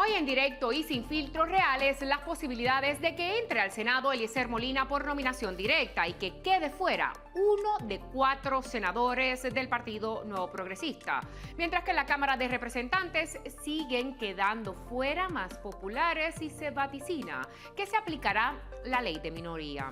Hoy en directo y sin filtros reales, las posibilidades de que entre al Senado Eliezer Molina por nominación directa y que quede fuera uno de 4 senadores del Partido Nuevo Progresista, mientras que en la Cámara de Representantes siguen quedando fuera más populares y se vaticina que se aplicará la ley de minoría.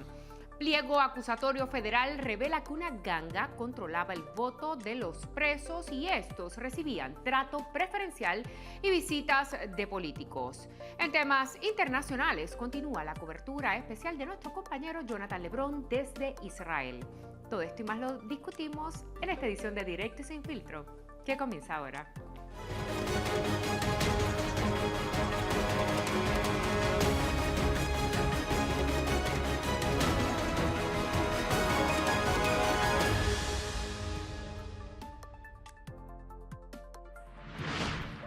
Pliego acusatorio federal revela que una ganga controlaba el voto de los presos y estos recibían trato preferencial y visitas de políticos. En temas internacionales continúa la cobertura especial de nuestro compañero Jonathan Lebrón desde Israel. Todo esto y más lo discutimos en esta edición de Directo y Sin Filtro, que comienza ahora.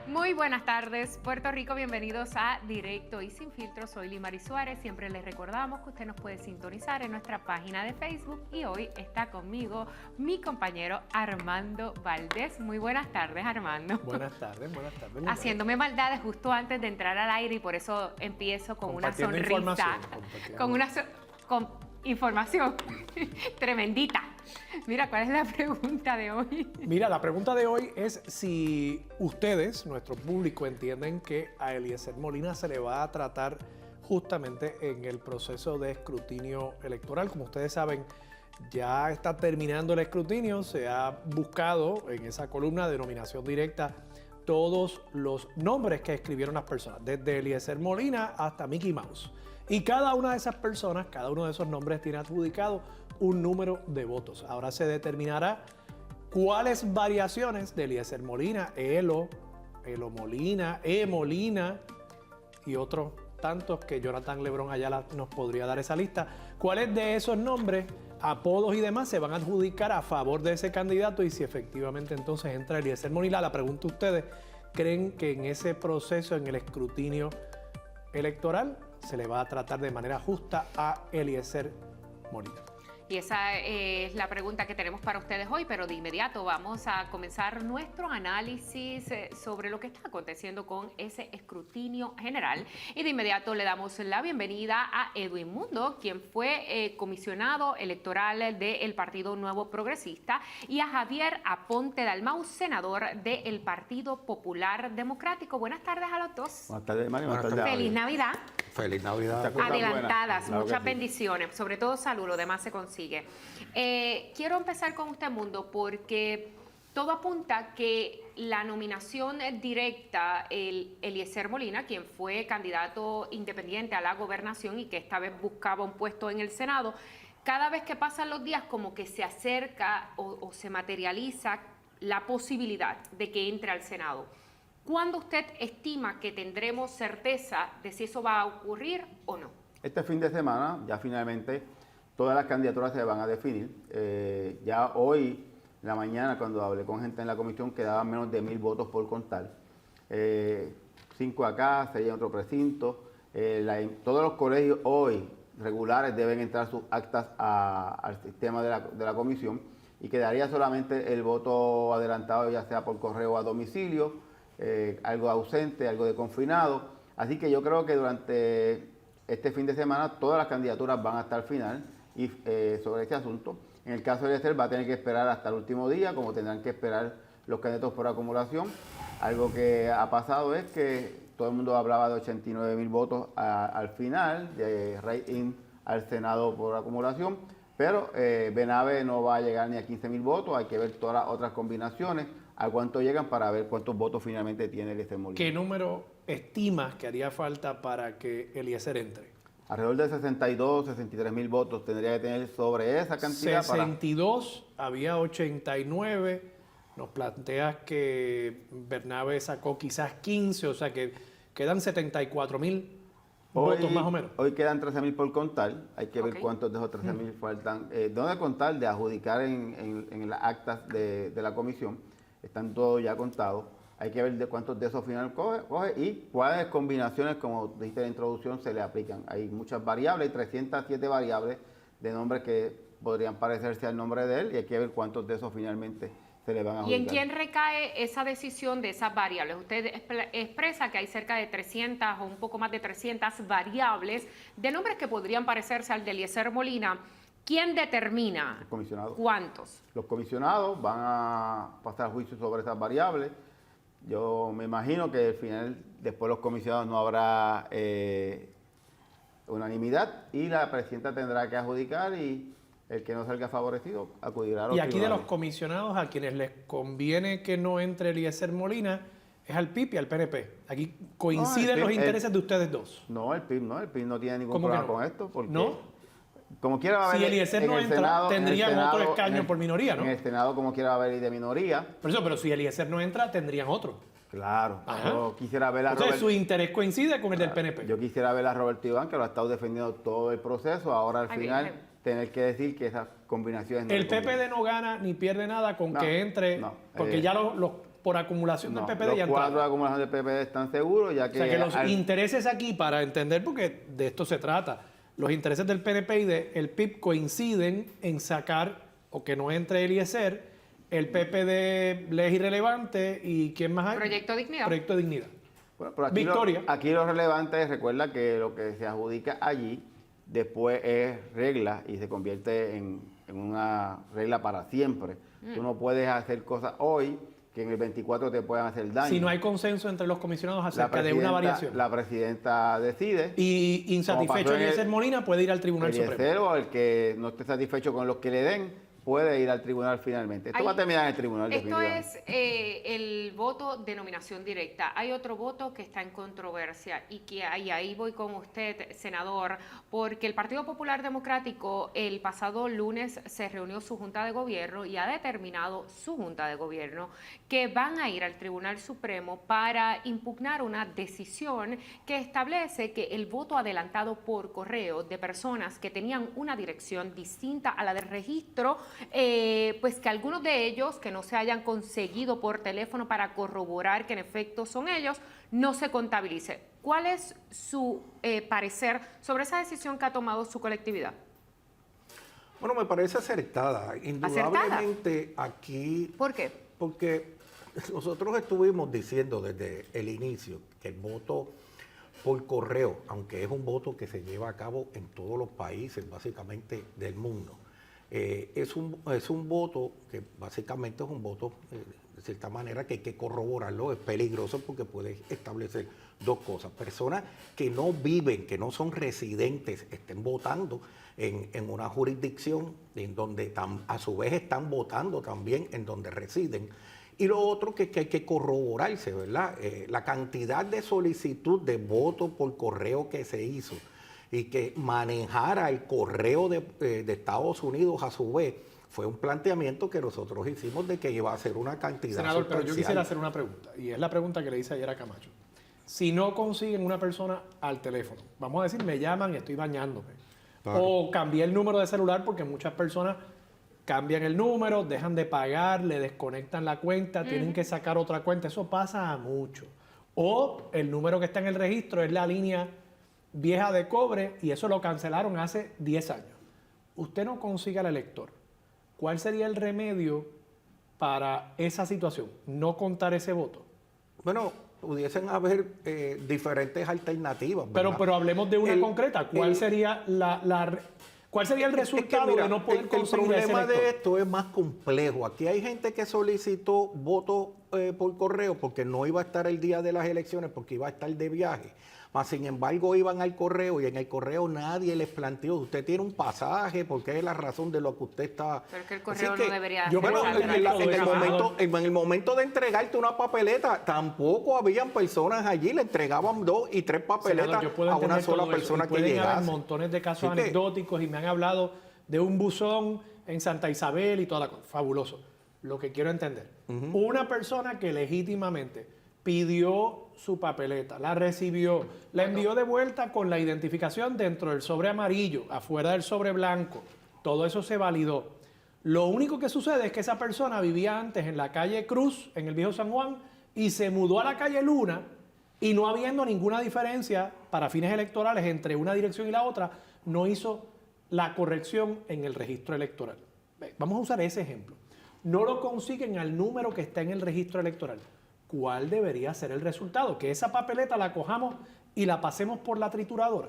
Muy buenas tardes, Puerto Rico, bienvenidos a Directo y Sin Filtro. Soy Limari Suárez, siempre les recordamos que usted nos puede sintonizar en nuestra página de Facebook y hoy está conmigo mi compañero Armando Valdés. Muy buenas tardes, Armando. Buenas tardes, buenas tardes. Haciéndome maldades justo antes de entrar al aire y por eso empiezo con una sonrisa, con información tremendita. Mira, ¿cuál es la pregunta de hoy? Mira, la pregunta de hoy es si ustedes, nuestro público, entienden que a Eliezer Molina se le va a tratar justamente en el proceso de escrutinio electoral. Como ustedes saben, ya está terminando el escrutinio, se ha buscado en esa columna de nominación directa todos los nombres que escribieron las personas, desde Eliezer Molina hasta Mickey Mouse. Y cada una de esas personas, cada uno de esos nombres tiene adjudicado un número de votos. Ahora se determinará cuáles variaciones de Eliezer Molina, Elo Molina, Molina y otros tantos que Jonathan Lebrón Ayala nos podría dar esa lista. ¿Cuáles de esos nombres, apodos y demás se van a adjudicar a favor de ese candidato y si efectivamente entonces entra Eliezer Molina? La pregunta a ustedes, ¿creen que en ese proceso, en el escrutinio electoral, se le va a tratar de manera justa a Eliezer Molina? Y esa es la pregunta que tenemos para ustedes hoy, pero de inmediato vamos a comenzar nuestro análisis sobre lo que está aconteciendo con ese escrutinio general. Y de inmediato le damos la bienvenida a Edwin Mundo, quien fue comisionado electoral del Partido Nuevo Progresista, y a Javier Aponte Dalmau, senador del Partido Popular Democrático. Buenas tardes a los dos. Buenas tardes, Mario. Buenas tardes. Feliz Navidad. Feliz Navidad. Adelantadas, claro, muchas bendiciones, sobre todo salud, lo demás se consigue. Quiero empezar con usted, Mundo, porque todo apunta que la nominación directa, Eliezer Molina, quien fue candidato independiente a la gobernación y que esta vez buscaba un puesto en el Senado, cada vez que pasan los días como que se acerca o se materializa la posibilidad de que entre al Senado. ¿Cuándo usted estima que tendremos certeza de si eso va a ocurrir o no? Este fin de semana, ya finalmente, todas las candidaturas se van a definir. Ya hoy, en la mañana, cuando hablé con gente en la comisión, quedaban menos de 1,000 votos por contar. 5 acá, 6 en otro precinto. Todos los colegios hoy regulares deben entrar sus actas al sistema de la comisión y quedaría solamente el voto adelantado, ya sea por correo o a domicilio, algo ausente, algo de confinado. Así que yo creo que durante este fin de semana todas las candidaturas van hasta el final y sobre este asunto. En el caso de Eliezer va a tener que esperar hasta el último día, como tendrán que esperar los candidatos por acumulación. Algo que ha pasado es que todo el mundo hablaba de 89,000 votos al final, de write-in al Senado por acumulación, pero Benave no va a llegar ni a 15,000 votos, hay que ver todas las otras combinaciones, a cuánto llegan para ver cuántos votos finalmente tiene Eliezer Molina. ¿Qué número estimas que haría falta para que Eliezer entre? Alrededor de 62, 63,000 votos tendría que tener sobre esa cantidad. 62, había 89. Nos planteas que Bernabe sacó quizás 15, o sea que quedan 74,000 votos más o menos. Hoy quedan 13,000 por contar. Hay que ver cuántos de esos 13,000 faltan. No de contar, de adjudicar en las actas de la comisión. Están todos ya contados. Hay que ver de cuántos de esos final coge y cuáles combinaciones, como dijiste en la introducción, se le aplican. Hay muchas variables, hay 307 variables de nombres que podrían parecerse al nombre de él y hay que ver cuántos de esos finalmente se le van a ¿Y adjudicar. en quién recae esa decisión de esas variables? Usted expresa que hay cerca de 300 o un poco más de 300 variables de nombres que podrían parecerse al de Eliezer Molina. ¿Quién determina Los comisionados. cuántos? Los comisionados van a pasar juicio sobre esas variables. Yo me imagino que al final, después los comisionados no habrá unanimidad y la presidenta tendrá que adjudicar y el que no salga favorecido acudirá a los Y aquí de los tribunales. comisionados a quienes les conviene que no entre Eliezer Molina es al PIB y al PNP. Aquí coinciden el los PIB, intereses de ustedes dos. No, el PIB no tiene ningún ¿Cómo que problema no? con esto. Porque ¿No? Como quiera va a Si haber Eliezer en no el entra, Senado- en el tendrían Senado- otro escaño en el- por minoría, ¿no? En el Senado, como quiera, va a haber y de minoría. Pero si Eliezer no entra, tendrían otro. Claro. Ajá. Yo quisiera ver a Entonces Robert- su interés coincide con el del PNP. Yo quisiera ver a Roberto Iván, que lo ha estado defendiendo todo el proceso. Ahora al Ay, final bien. tener que decir que esas combinaciones no El le convienen. PPD no gana ni pierde nada con No, que entre, no, porque ya por acumulación No, del PPD los ya 4 de entraron. acumulación del PPD están seguros, ya O que, sea que los al- intereses aquí, para entender, porque de esto se trata, los intereses del PNP y del PIB coinciden en sacar o que no entre Eliezer, el PPD le es irrelevante y ¿quién más hay? Proyecto Dignidad. Proyecto de Dignidad. Bueno, pero Victoria. Aquí lo relevante es, recuerda que lo que se adjudica allí después es regla y se convierte en una regla para siempre. Tú no puedes hacer cosas hoy que en el 24 te puedan hacer daño. Si no hay consenso entre los comisionados La acerca de una presidenta- variación. La presidenta decide. Y Como insatisfecho pasó en el- Eliezer Molina puede ir al Tribunal Supremo. Eliezer o el que no esté satisfecho con los que le den puede ir al tribunal finalmente. Esto Ahí- va a terminar en el tribunal. Esto definitivamente. es el voto de nominación directa. Hay otro voto que está en controversia y que ahí voy con usted, senador, porque el Partido Popular Democrático el pasado lunes se reunió su Junta de Gobierno y ha determinado su Junta de Gobierno que van a ir al Tribunal Supremo para impugnar una decisión que establece que el voto adelantado por correo de personas que tenían una dirección distinta a la del registro, pues que algunos de ellos que no se hayan conseguido por teléfono para corroborar que en efecto son ellos, no se contabilice. ¿Cuál es su parecer sobre esa decisión que ha tomado su colectividad? Bueno, me parece acertada. Indudablemente aquí, ¿Por qué? porque nosotros estuvimos diciendo desde el inicio que el voto por correo, aunque es un voto que se lleva a cabo en todos los países básicamente del mundo, es un voto que básicamente es un voto, de cierta manera, que hay que corroborarlo. Es peligroso porque puede establecer dos cosas. Personas que no viven, que no son residentes, estén votando en una jurisdicción en donde a su vez están votando también en donde residen. Y lo otro que hay que corroborarse, ¿verdad? La cantidad de solicitud de voto por correo que se hizo y que manejara el correo de Estados Unidos a su vez, fue un planteamiento que nosotros hicimos de que iba a ser una cantidad Senador, pero yo sustancial. quisiera hacer una pregunta, y es la pregunta que le hice ayer a Camacho. Si no consiguen una persona al teléfono, vamos a decir, me llaman y estoy bañándome, Claro. o cambié el número de celular porque muchas personas cambian el número, dejan de pagar, le desconectan la cuenta, tienen que sacar otra cuenta, eso pasa mucho. O el número que está en el registro es la línea vieja de cobre y eso lo cancelaron hace 10 años. Usted no consigue al elector. ¿Cuál sería el remedio para esa situación? No contar ese voto. Bueno, pudiesen haber diferentes alternativas, ¿verdad? Pero hablemos de una El- concreta. ¿Cuál el- sería ¿cuál sería el resultado mira, de no poder el conseguir a ese problema elector? de esto es más complejo. Aquí hay gente que solicitó voto por correo porque no iba a estar el día de las elecciones, porque iba a estar de viaje. Mas, sin embargo, iban al correo y en el correo nadie les planteó, usted tiene un pasaje, porque es la razón de lo que usted está... Pero es que el Así correo no debería yo- ser bueno, esa en en, el alternativa. en el momento de entregarte una papeleta, tampoco habían personas allí, le entregaban 2 y 3 papeletas Senador, yo puedo a una entender sola todo eso, persona y que pueden haber llegase. montones de casos Así que- anecdóticos y me han hablado de un buzón en Santa Isabel y toda la cosa. Fabuloso. Lo que quiero entender. Una persona que legítimamente pidió su papeleta, la recibió, la envió de vuelta con la identificación dentro del sobre amarillo, afuera del sobre blanco. Todo eso se validó. Lo único que sucede es que esa persona vivía antes en la calle Cruz, en el Viejo San Juan, y se mudó a la calle Luna, y no habiendo ninguna diferencia para fines electorales entre una dirección y la otra, no hizo la corrección en el registro electoral. Vamos a usar ese ejemplo. no lo consiguen al número que está en el registro electoral, ¿cuál debería ser el resultado? Que esa papeleta la cojamos y la pasemos por la trituradora.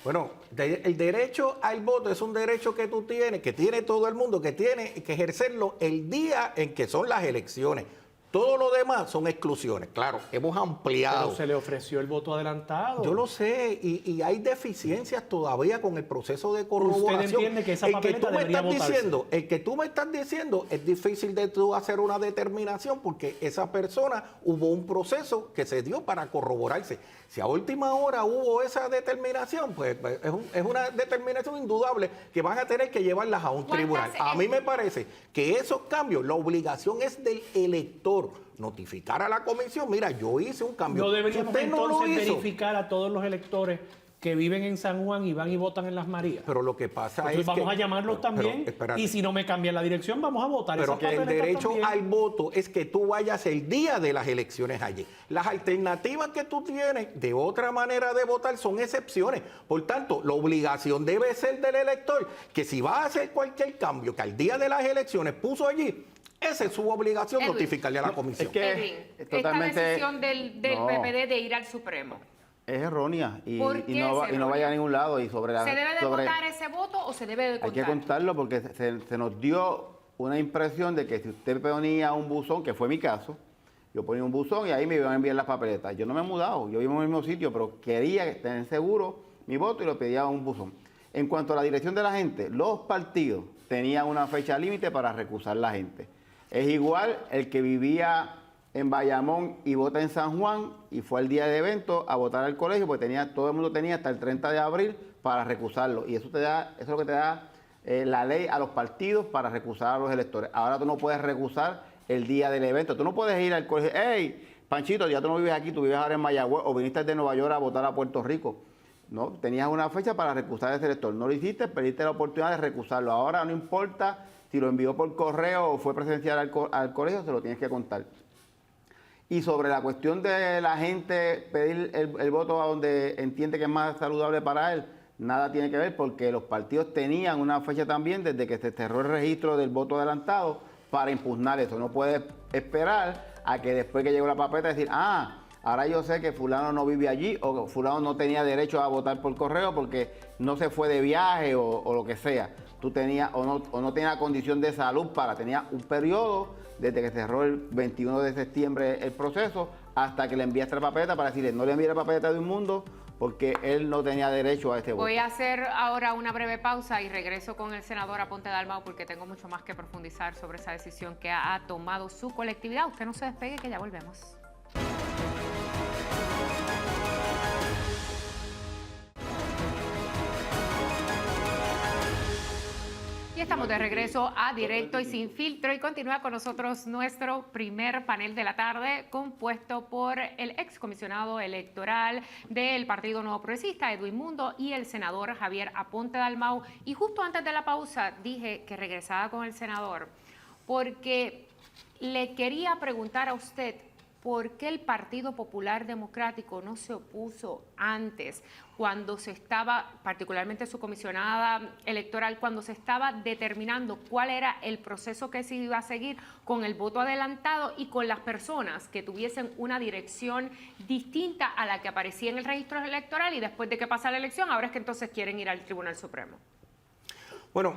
Bueno, el derecho al voto es un derecho que tú tienes, que tiene todo el mundo, que tiene que ejercerlo el día en que son las elecciones. Todo lo demás son exclusiones. Claro, hemos ampliado. Pero se le ofreció el voto adelantado. Yo lo sé, y hay deficiencias todavía con el proceso de corroboración. ¿Usted entiende que esa papeleta debería votarse? El que tú me estás diciendo es difícil de tú hacer una determinación porque esa persona hubo un proceso que se dio para corroborarse. Si a última hora hubo esa determinación, pues es una determinación indudable que van a tener que llevarlas a un tribunal. A mí me parece que esos cambios, la obligación es del elector. Notificar a la comisión, mira, yo hice un cambio. No deberíamos Usted no lo entonces hizo. verificar a todos los electores que viven en San Juan y van y votan en Las Marías. Pero lo que pasa Entonces es vamos que... a llamarlos también espérate. y si no me cambian la dirección vamos a votar. Pero esas que el papeletas derecho también. al voto es que tú vayas el día de las elecciones allí. Las alternativas que tú tienes de otra manera de votar son excepciones. Por tanto, la obligación debe ser del elector que si va a hacer cualquier cambio que al día de las elecciones puso allí, esa es su obligación, Edwin, notificarle a la comisión. es que Edwin, totalmente- esta decisión del No. PPD de ir al Supremo, Es errónea y, ¿Por y qué no, es y no vaya errónea? a ningún lado. Y sobre la, ¿se debe de sobre- votar ese voto o se debe de Hay contar? que contarlo porque se nos dio una impresión de que si usted ponía un buzón, que fue mi caso, yo ponía un buzón y ahí me iban a enviar las papeletas. Yo no me he mudado, yo vivo en el mismo sitio, pero quería tener seguro mi voto y lo pedía a un buzón. En cuanto a la dirección de la gente, los partidos tenían una fecha límite para recusar la gente. Es igual el que vivía en Bayamón y vota en San Juan y fue al día de evento a votar al colegio, porque todo el mundo tenía hasta el 30 de abril para recusarlo. Y eso es lo que te da la ley a los partidos para recusar a los electores. Ahora tú no puedes recusar el día del evento. Tú no puedes ir al colegio, hey, Panchito, ya tú no vives aquí, tú vives ahora en Mayagüez o viniste de Nueva York a votar a Puerto Rico. No, tenías una fecha para recusar a ese elector. No lo hiciste, perdiste la oportunidad de recusarlo. Ahora no importa si lo envió por correo o fue presencial al colegio, se lo tienes que contar. Y sobre la cuestión de la gente pedir el voto a donde entiende que es más saludable para él, nada tiene que ver porque los partidos tenían una fecha también desde que se cerró el registro del voto adelantado para impugnar eso. No puedes esperar a que después que llegó la papeleta decir, ahora yo sé que fulano no vive allí o fulano no tenía derecho a votar por correo porque no se fue de viaje o lo que sea. Tú tenías o no tenía condición de salud tenía un periodo desde que cerró el 21 de septiembre el proceso hasta que le enviaste la papeleta para decirle no le envíe la papeleta de un mundo porque él no tenía derecho a este voto. Voy a hacer ahora una breve pausa y regreso con el senador Aponte Dalmau porque tengo mucho más que profundizar sobre esa decisión que ha tomado su colectividad. Usted no se despegue que ya volvemos. Y estamos de regreso a Directo y Sin Filtro y continúa con nosotros nuestro primer panel de la tarde compuesto por el excomisionado electoral del Partido Nuevo Progresista, Edwin Mundo, y el senador Javier Aponte Dalmau. Y justo antes de la pausa dije que regresaba con el senador porque le quería preguntar a usted ¿por qué el Partido Popular Democrático no se opuso antes, cuando se estaba, particularmente su comisionada electoral, cuando se estaba determinando cuál era el proceso que se iba a seguir con el voto adelantado y con las personas que tuviesen una dirección distinta a la que aparecía en el registro electoral y después de que pasa la elección, ahora es que entonces quieren ir al Tribunal Supremo? Bueno,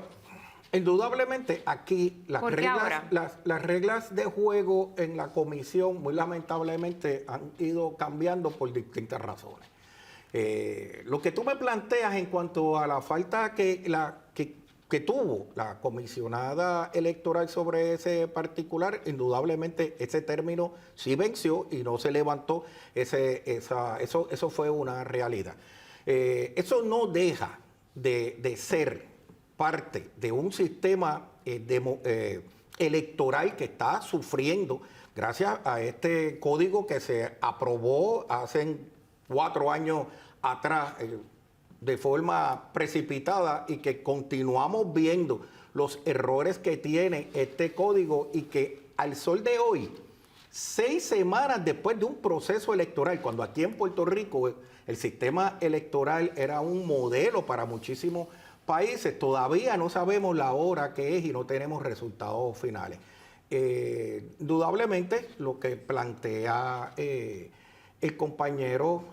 indudablemente aquí las reglas de juego en la comisión muy lamentablemente han ido cambiando por distintas razones. Lo que tú me planteas en cuanto a la falta que tuvo la comisionada electoral sobre ese particular, indudablemente ese término sí venció y no se levantó, eso fue una realidad. Eso no deja de ser parte de un sistema electoral que está sufriendo gracias a este código que se aprobó hace 4 años atrás de forma precipitada y que continuamos viendo los errores que tiene este código y que al sol de hoy, 6 semanas después de un proceso electoral, cuando aquí en Puerto Rico el sistema electoral era un modelo para muchísimos países todavía no sabemos la hora que es y no tenemos resultados finales. Indudablemente lo que plantea el compañero,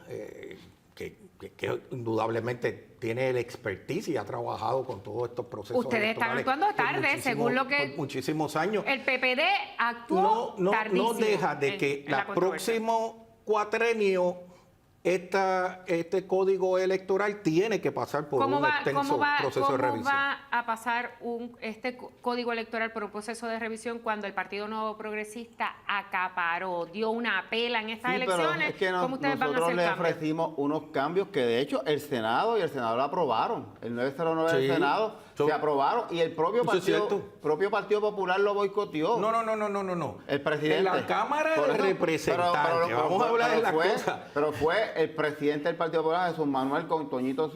que indudablemente tiene el expertise y ha trabajado con todos estos procesos. Ustedes están actuando tarde, según lo que por muchísimos años. el PPD actuó tardísimo. No deja de que el próximo cuatrenio este código electoral tiene que pasar por un extenso proceso de revisión. ¿Cómo va a pasar este código electoral por un proceso de revisión cuando el Partido Nuevo Progresista acaparó, dio una pela en estas elecciones? Pero es que ¿Cómo ustedes van a hacer nosotros le cambios? ofrecimos unos cambios que de hecho el Senado lo aprobaron. El 909 del Senado se aprobaron y el propio Partido Popular lo boicoteó. No. El presidente. En la Cámara de Representantes, vamos a hablar de las cosas. Pero fue el presidente del Partido Popular, Jesús Manuel, con Toñito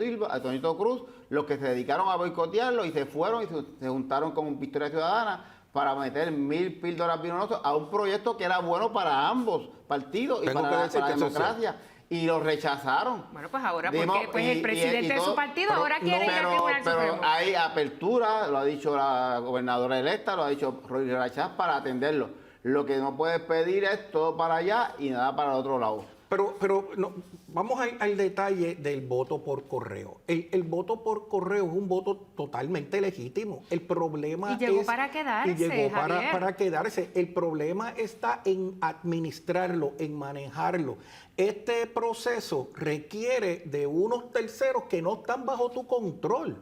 Cruz, los que se dedicaron a boicotearlo y se fueron y se juntaron con Victoria Ciudadana para meter 1000 píldoras venenosas a un proyecto que era bueno para ambos partidos y para la democracia. Y lo rechazaron. Bueno, pues ahora, porque pues el presidente de su partido ahora quiere ir al Tribunal Supremo. Pero hay apertura, lo ha dicho la gobernadora electa, lo ha dicho Roy Rachaz, para atenderlo. Lo que no puedes pedir es todo para allá y nada para el otro lado. Pero no, vamos al detalle del voto por correo. El voto por correo es un voto totalmente legítimo. El problema y llegó para quedarse, y llegó Javier. para quedarse. El problema está en administrarlo, en manejarlo. Este proceso requiere de unos terceros que no están bajo tu control.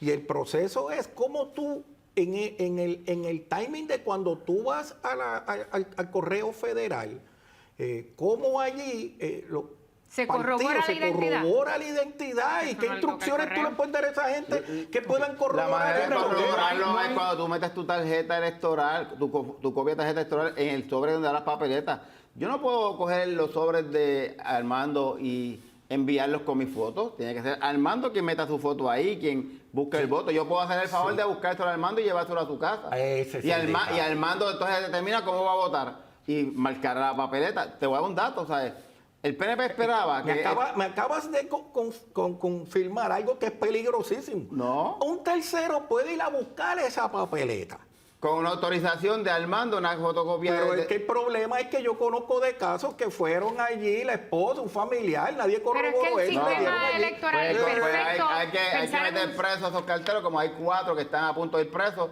Y el proceso es como tú, en el timing de cuando tú vas al correo federal, cómo allí se corrobora la identidad y qué instrucciones tú le puedes dar a esa gente que puedan corroborar. La manera de corroborarlo es cuando tú metes tu tarjeta electoral, tu copia de tarjeta electoral en el sobre donde da las papeletas. Yo no puedo coger los sobres de Armando y enviarlos con mis fotos. Tiene que ser Armando quien meta su foto ahí, quien busque el voto. Yo puedo hacer el favor de buscárselo a Armando y llevárselo a su casa. Y Armando entonces determina cómo va a votar y marcar la papeleta. Te voy a dar un dato, ¿sabes? El PNP esperaba que... Me acabas de confirmar algo que es peligrosísimo. No. Un tercero puede ir a buscar esa papeleta. Con una autorización de Armando, una fotocopia. Pero es que el problema es que yo conozco de casos que fueron allí, la esposa, un familiar, nadie corroboró eso. Pero es que el sistema electoral es perfecto. Hay que meter presos a esos carteros, como hay 4 que están a punto de ir presos,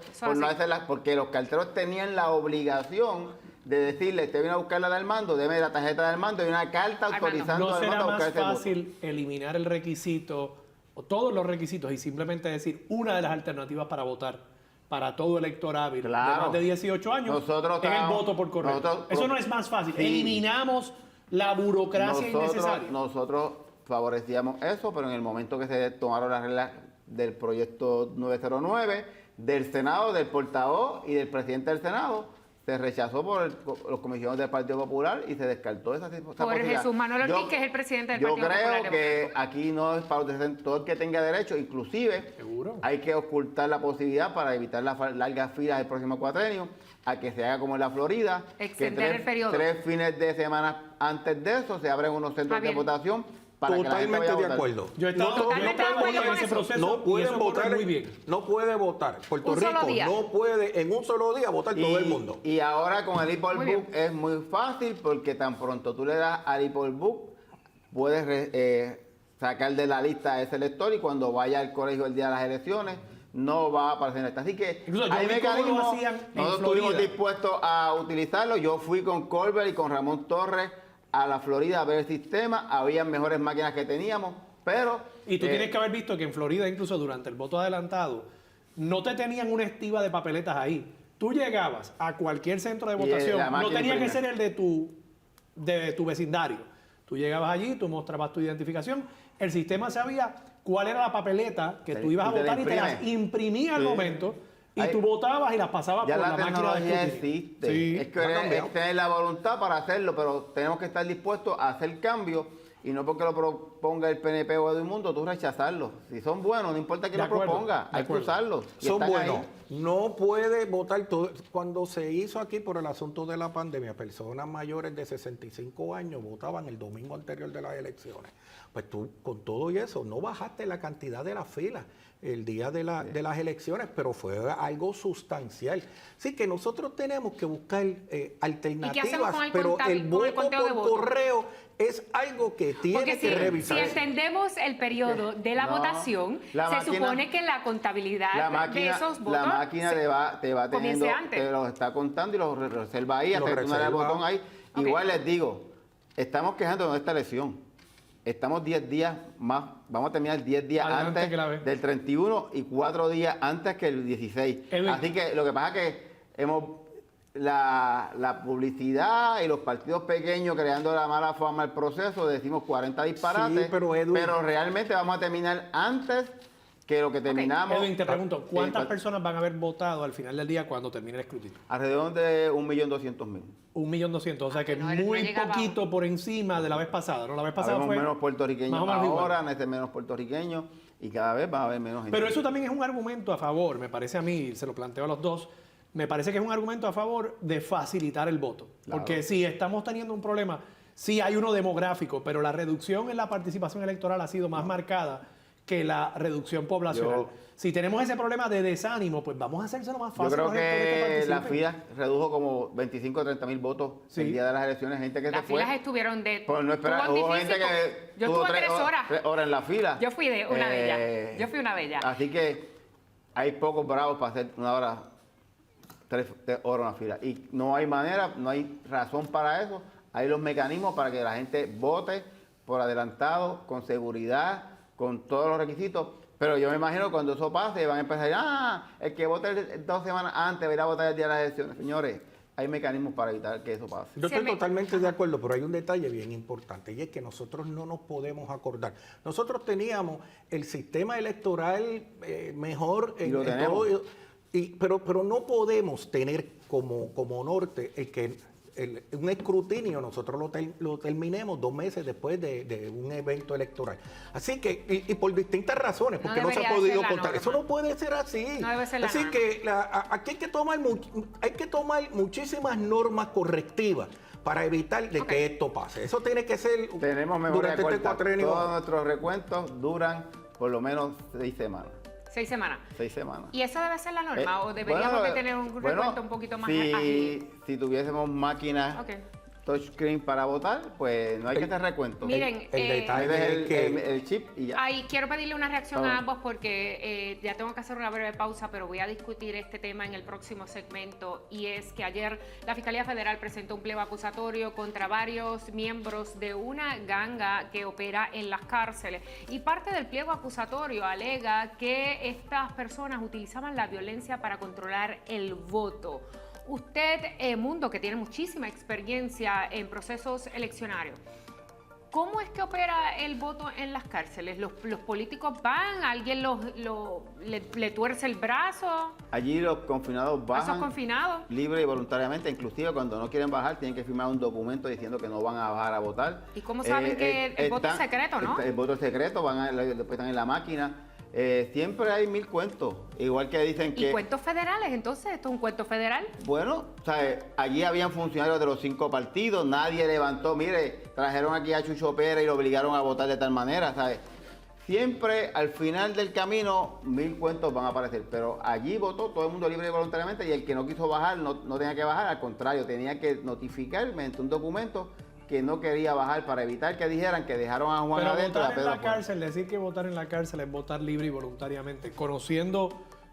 porque los carteros tenían la obligación de decirle, te viene a buscar la de Armando, deme la tarjeta de Armando y una carta autorizando a Armando a buscar ese voto. ¿No será más fácil eliminar el requisito, o todos los requisitos, y simplemente decir una de las alternativas para votar para todo elector hábil de más de 18 años es el voto por correo? Eso no es más fácil. Sí. Eliminamos la burocracia innecesaria. Nosotros favorecíamos eso, pero en el momento que se tomaron las reglas del proyecto 909, del Senado, del portavoz y del presidente del Senado, se rechazó por los comisiones del Partido Popular y se descartó esa posibilidad. Por Jesús Manuel Ortiz, que es el presidente del Partido Popular. Yo creo que aquí no es para todo el que tenga derecho, inclusive hay que ocultar la posibilidad para evitar las largas filas del próximo cuatrenio, a que se haga como en la Florida, extender el periodo. 3 fines de semana antes de eso se abren unos centros de votación. Totalmente de acuerdo. Yo he estado totalmente de acuerdo con ese proceso. No pueden votar muy bien. No puede votar. Puerto Rico no puede en un solo día votar todo el mundo. Y ahora con el e-poll book es muy fácil porque tan pronto tú le das al e-poll book, puedes sacar de la lista a ese elector y cuando vaya al colegio el día de las elecciones no va a aparecer en esta. Así que hay mecanismos, nosotros estuvimos dispuestos a utilizarlo. Yo fui con Colbert y con Ramón Torres a la Florida a ver el sistema, había mejores máquinas que teníamos, pero... Y tú tienes que haber visto que en Florida, incluso durante el voto adelantado, no te tenían una estiva de papeletas ahí. Tú llegabas a cualquier centro de votación, no tenía que ser el de tu vecindario. Tú llegabas allí, tú mostrabas tu identificación, el sistema sabía cuál era la papeleta que tú ibas a votar y te las imprimía al momento. Y tú votabas y las pasabas por la máquina de escrutinio. Ya la tecnología existe. Sí, es que es tener la voluntad para hacerlo, pero tenemos que estar dispuestos a hacer cambios y no porque lo proponga el PNP o Edmundo, tú rechazarlos. Si son buenos, no importa quién De lo acuerdo, proponga, de hay que acuerdo. usarlos. Y Son están buenos. ahí. No puede votar todo. Cuando se hizo aquí por el asunto de la pandemia, personas mayores de 65 años votaban el domingo anterior de las elecciones. Pues tú, con todo y eso, no bajaste la cantidad de las filas el día de las elecciones, pero fue algo sustancial. Así que nosotros tenemos que buscar alternativas, con el pero el voto conteo de por votos? correo es algo que tiene Porque que si revisar. extendemos el periodo de la No, votación, la se máquina- supone que la contabilidad de esos votos la máquina te va comience teniendo, antes. te los está contando y los reserva ahí hasta Los que tú no le das el reserva. botón ahí. Ok. Igual les digo, estamos quejándonos de esta elección. Estamos 10 días más, vamos a terminar 10 días Adelante, que la ve. antes del 31 y 4 días antes que el 16. Edwin. Así que lo que pasa es que la publicidad y los partidos pequeños creando la mala fama al proceso, decimos 40 disparates, Sí, pero Edwin- realmente vamos a terminar antes que lo que terminamos. Edwin, te pregunto, ¿cuántas Sí, personas van a haber votado al final del día cuando termine el escrutinio? Alrededor de 1.200.000. 1.200.000, o sea que no muy llegaba. poquito por encima de la vez pasada, ¿no? La vez pasada Habemos fue menos puertorriqueños más o menos igual. ahora, necesitan menos puertorriqueños y cada vez va a haber menos gente. Pero eso también es un argumento a favor, me parece a mí, se lo planteo a los dos, me parece que es un argumento a favor de facilitar el voto. Claro. Porque si estamos teniendo un problema, sí hay uno demográfico, pero la reducción en la participación electoral ha sido más marcada que la reducción poblacional. Yo- Si tenemos ese problema de desánimo, pues vamos a hacérselo más Yo fácil. creo a los electores que la participen. FIA redujo como 25 o 30 mil votos Sí. el día de las elecciones. Gente que Las se fue filas estuvieron de... por no esperar. estuvo Hubo difícil gente que yo tuvo estuve 3 horas. 3 horas en la fila. Yo fui de una de ellas. Yo fui una de ellas. Así que hay pocos bravos para hacer 1 hora, 3 horas en la fila. Y no hay manera, no hay razón para eso. Hay los mecanismos para que la gente vote por adelantado, con seguridad, con todos los requisitos. Pero yo me imagino cuando eso pase, van a empezar a decir, el que vote 2 semanas antes va a ir a votar el día de las elecciones. Señores, hay mecanismos para evitar que eso pase. Yo Se estoy me- totalmente de acuerdo, pero hay un detalle bien importante y es que nosotros no nos podemos acordar. Nosotros teníamos el sistema electoral mejor Y lo tenemos. todo, pero no podemos tener como norte el que un escrutinio nosotros lo terminemos 2 meses después de un evento electoral. Así que, y por distintas razones, porque no se ha debería podido ser la contar. norma. Eso no puede ser así. No debe ser la Así norma. que aquí hay que tomar muchísimas normas correctivas para evitar de Ok. que esto pase. Eso tiene que ser Tenemos memoria durante este corta. cuatrenio. Todos nuestros recuentos duran por lo menos 6 semanas. 6 semanas. 6 semanas. ¿Y eso debe ser la norma o deberíamos Bueno, de tener un bueno, recuento un poquito más si, ágil? Si tuviésemos máquinas Ok. touchscreen para votar, pues no hay que hacer recuento. Miren, el detalle Metes es que el chip y ya. Ay, quiero pedirle una reacción a Vamos. ambos porque ya tengo que hacer una breve pausa, pero voy a discutir este tema en el próximo segmento. Y es que ayer la Fiscalía Federal presentó un pliego acusatorio contra varios miembros de una ganga que opera en las cárceles. Y parte del pliego acusatorio alega que estas personas utilizaban la violencia para controlar el voto. Usted, Mundo, que tiene muchísima experiencia en procesos eleccionarios, ¿cómo es que opera el voto en las cárceles? ¿Los políticos van? ¿Alguien le tuerce el brazo? Allí los confinados ¿Esos bajan confinados? libre y voluntariamente, inclusive cuando no quieren bajar tienen que firmar un documento diciendo que no van a bajar a votar. ¿Y cómo saben que el voto es secreto, no? El voto es secreto, después están en la máquina. Siempre hay 1000 cuentos, igual que dicen ¿Y que... cuentos federales? Entonces, ¿esto es un cuento federal? Bueno, ¿sabes? Allí habían funcionarios de los 5 partidos, nadie levantó, mire, trajeron aquí a Chucho Pérez y lo obligaron a votar de tal manera, ¿sabes? Siempre al final del camino 1000 cuentos van a aparecer, pero allí votó todo el mundo libre y voluntariamente y el que no quiso bajar no tenía que bajar, al contrario, tenía que notificar mediante un documento que no quería bajar para evitar que dijeran que dejaron a Juan Pero adentro y a votar en Pedro la afuera. cárcel, decir que votar en la cárcel es votar libre y voluntariamente, conociendo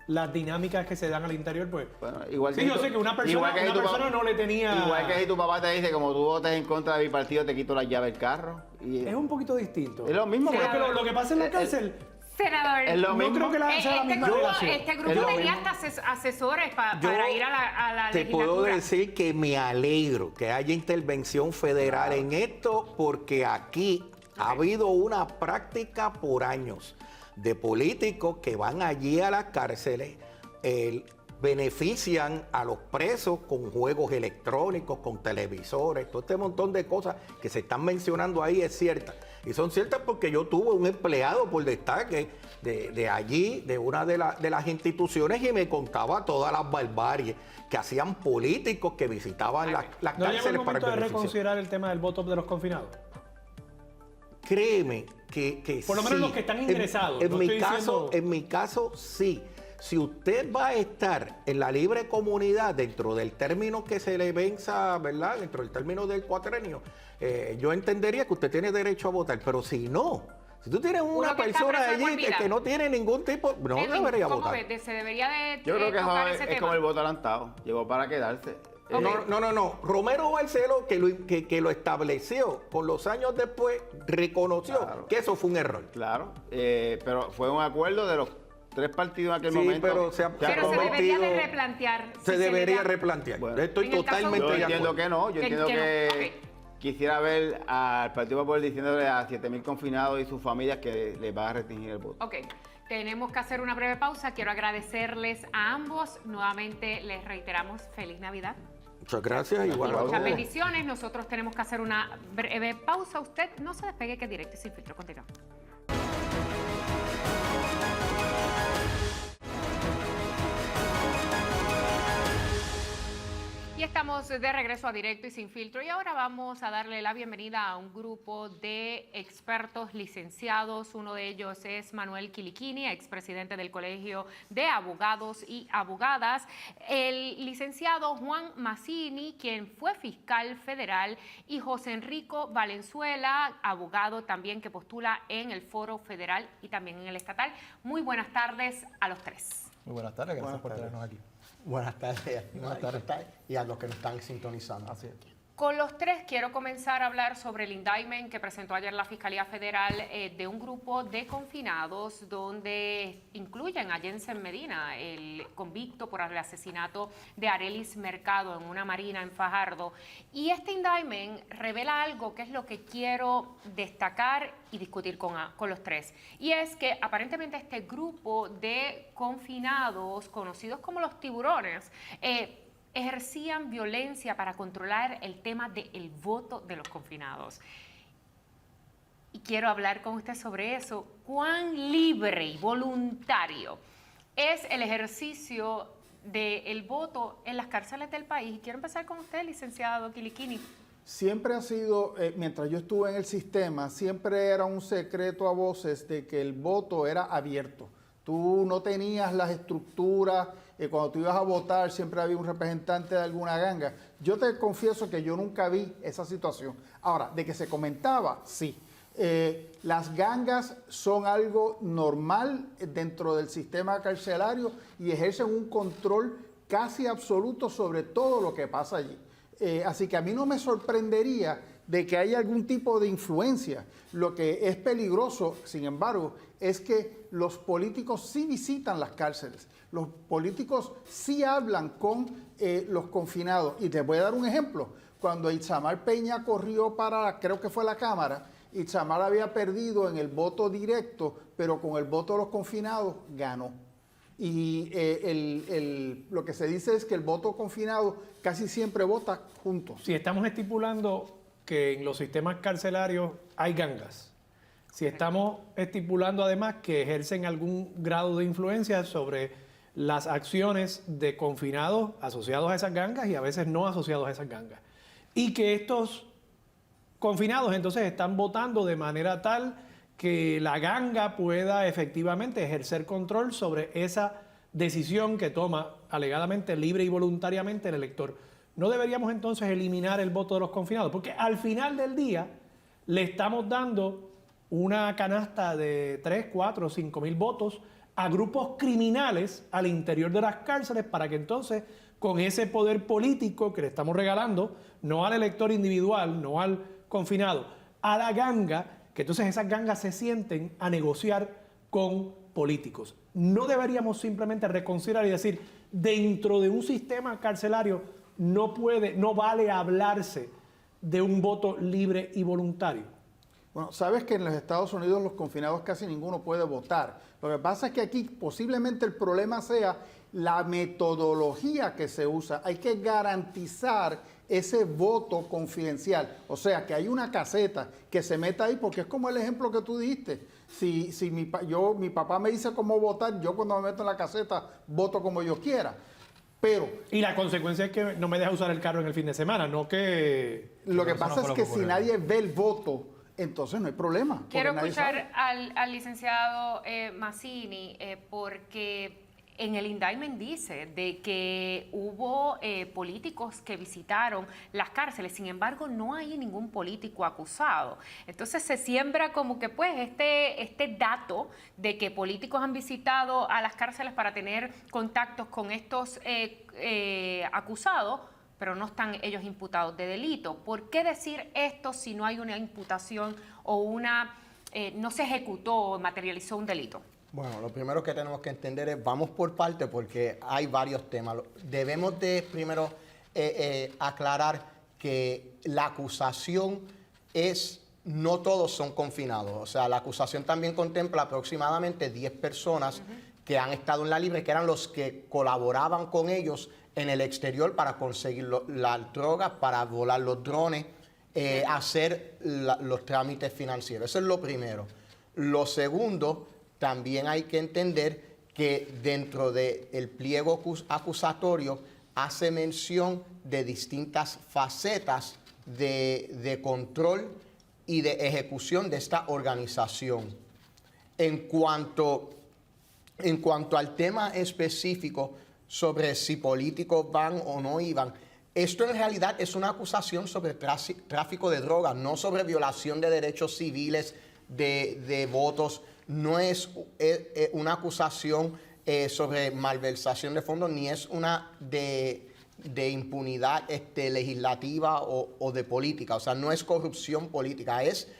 las dinámicas que se dan al interior, pues... Bueno, igual Sí, yo sé que una persona, si tu papá- no le tenía... Igual que si tu papá te dice, como tú votes en contra de mi partido, te quito la llave del carro. Y Es un poquito distinto. es lo mismo. Pero porque- es que lo que pasa en la cárcel, Senador, Es lo no mismo. creo que sea la misma relación. este Es grupo lo tenía mismo. hasta asesores para Yo ir a la te puedo legislatura. decir que me alegro que haya intervención federal en esto porque aquí ha habido una práctica por años de políticos que van allí a las cárceles, benefician a los presos con juegos electrónicos, con televisores, todo este montón de cosas que se están mencionando ahí es cierta. Y son ciertas porque yo tuve un empleado por destaque de allí, de una de las instituciones, y me contaba todas las barbaries que hacían políticos que visitaban las ¿No llegó el cárceles para momento de beneficio. reconsiderar el tema del voto de los confinados? Créeme que Por lo menos sí. los que están ingresados. En No mi estoy caso, diciendo- en mi caso, sí. Si usted va a estar en la libre comunidad dentro del término que se le venza, ¿verdad? Dentro del término del cuatrenio, yo entendería que usted tiene derecho a votar. Pero si no, si tú tienes una que está persona preso de por allí vida. que no tiene ningún tipo, no Edwin, debería ¿cómo votar. ves? ¿Se debería de Yo creo que tocar es ese como tema? el voto adelantado. Llegó para quedarse. No. Romero Barceló, que lo estableció con los años después, reconoció Claro. que eso fue un error. Claro, pero fue un acuerdo de los 3 partidos en aquel Sí, momento. pero se ha Pero se debería convertido- de replantear. Se si debería le da- replantear. Bueno. Estoy En el caso totalmente Yo de entiendo acuerdo. que no, yo Que entiendo no, que ok. quisiera ver al Partido Popular diciéndole a 7.000 confinados y sus familias que les va a restringir el voto. Ok, tenemos que hacer una breve pausa. Quiero agradecerles a ambos. Nuevamente les reiteramos feliz Navidad. Muchas gracias, igual a Muchas Muchas todos. bendiciones. Nosotros tenemos que hacer una breve pausa. Usted no se despegue, que Directo y Sin Filtro continúa. Y estamos de regreso a Directo y Sin Filtro, y ahora vamos a darle la bienvenida a un grupo de expertos licenciados. Uno de ellos es Manuel Quiliquini, expresidente del Colegio de Abogados y Abogadas. El licenciado Juan Mazzini, quien fue fiscal federal, y José Enrico Valenzuela, abogado también que postula en el Foro Federal y también en el Estatal. Muy buenas tardes a los tres. Muy buenas tardes, gracias por tenernos aquí. Buenas tardes, y a los que nos están sintonizando. Así es. Con los tres quiero comenzar a hablar sobre el indictment que presentó ayer la Fiscalía Federal de un grupo de confinados donde incluyen a Jensen Medina, el convicto por el asesinato de Arelis Mercado en una marina en Fajardo. Y este indictment revela algo que es lo que quiero destacar y discutir con los tres. Y es que aparentemente este grupo de confinados, conocidos como los tiburones, ejercían violencia para controlar el tema del voto de los confinados. Y quiero hablar con usted sobre eso. ¿Cuán libre y voluntario es el ejercicio del voto en las cárceles del país? Y quiero empezar con usted, licenciado Quiliquini. Siempre ha sido, mientras yo estuve en el sistema, siempre era un secreto a voces de que el voto era abierto. Tú no tenías las estructuras, cuando tú ibas a votar siempre había un representante de alguna ganga. Yo te confieso que yo nunca vi esa situación. Ahora, de que se comentaba, sí. Las gangas son algo normal dentro del sistema carcelario y ejercen un control casi absoluto sobre todo lo que pasa allí. Así que a mí no me sorprendería de que haya algún tipo de influencia. Lo que es peligroso, sin embargo, es que los políticos sí visitan las cárceles. Los políticos sí hablan con los confinados. Y te voy a dar un ejemplo. Cuando Itzamar Peña corrió para, creo que fue la Cámara, Itzamar había perdido en el voto directo, pero con el voto de los confinados ganó. Y lo que se dice es que el voto confinado casi siempre vota juntos. Si estamos estipulando que en los sistemas carcelarios hay gangas, si estamos estipulando además que ejercen algún grado de influencia sobre las acciones de confinados asociados a esas gangas y a veces no asociados a esas gangas, y que estos confinados entonces están votando de manera tal que la ganga pueda efectivamente ejercer control sobre esa decisión que toma alegadamente libre y voluntariamente el elector. ¿No deberíamos entonces eliminar el voto de los confinados? Porque al final del día le estamos dando una canasta de 3, 4, 5 mil votos a grupos criminales al interior de las cárceles para que entonces con ese poder político que le estamos regalando, no al elector individual, no al confinado, a la ganga, que entonces esas gangas se sienten a negociar con políticos. No deberíamos simplemente reconsiderar y decir, dentro de un sistema carcelario no vale hablarse de un voto libre y voluntario. Bueno, sabes que en los Estados Unidos los confinados casi ninguno puede votar. Lo que pasa es que aquí posiblemente el problema sea la metodología que se usa. Hay que garantizar ese voto confidencial. O sea, que hay una caseta que se meta ahí, porque es como el ejemplo que tú dijiste. Si mi papá me dice cómo votar, yo cuando me meto en la caseta voto como yo quiera. Pero Y la consecuencia es que no me deja usar el carro en el fin de semana, no que... lo que eso no pasa fue es lo que ocurrió. si nadie ve el voto, entonces no hay problema. porque Quiero nadie sabe. escuchar al licenciado Mazzini, porque en el indictment dice de que hubo políticos que visitaron las cárceles, sin embargo no hay ningún político acusado. Entonces se siembra como que pues este dato de que políticos han visitado a las cárceles para tener contactos con estos acusados, pero no están ellos imputados de delito. ¿Por qué decir esto si no hay una imputación o no se ejecutó o materializó un delito? Bueno, lo primero que tenemos que entender es, vamos por parte porque hay varios temas. Debemos de primero aclarar que la acusación no todos son confinados. O sea, la acusación también contempla aproximadamente 10 personas que han estado en la libre, que eran los que colaboraban con ellos en el exterior para conseguir las drogas, para volar los drones, hacer los trámites financieros. Eso es lo primero. Lo segundo, también hay que entender que dentro del pliego acusatorio hace mención de distintas facetas de control y de ejecución de esta organización. En cuanto al tema específico sobre si políticos van o no iban, esto en realidad es una acusación sobre tráfico de drogas, no sobre violación de derechos civiles, de votos. No es una acusación sobre malversación de fondos, ni es una de impunidad legislativa o de política. O sea, no es corrupción política, es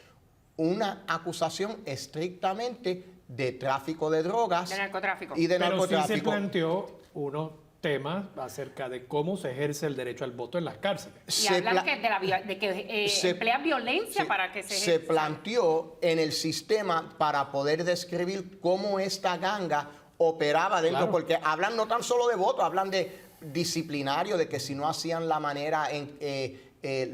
una acusación estrictamente de tráfico de drogas. De narcotráfico. Y de Pero sí narcotráfico. se planteó unos temas acerca de cómo se ejerce el derecho al voto en las cárceles. Y hablan de que emplean violencia Sí, para que se se planteó en el sistema para poder describir cómo esta ganga operaba dentro, Claro. porque hablan no tan solo de voto, hablan de disciplinario, de que si no hacían la manera en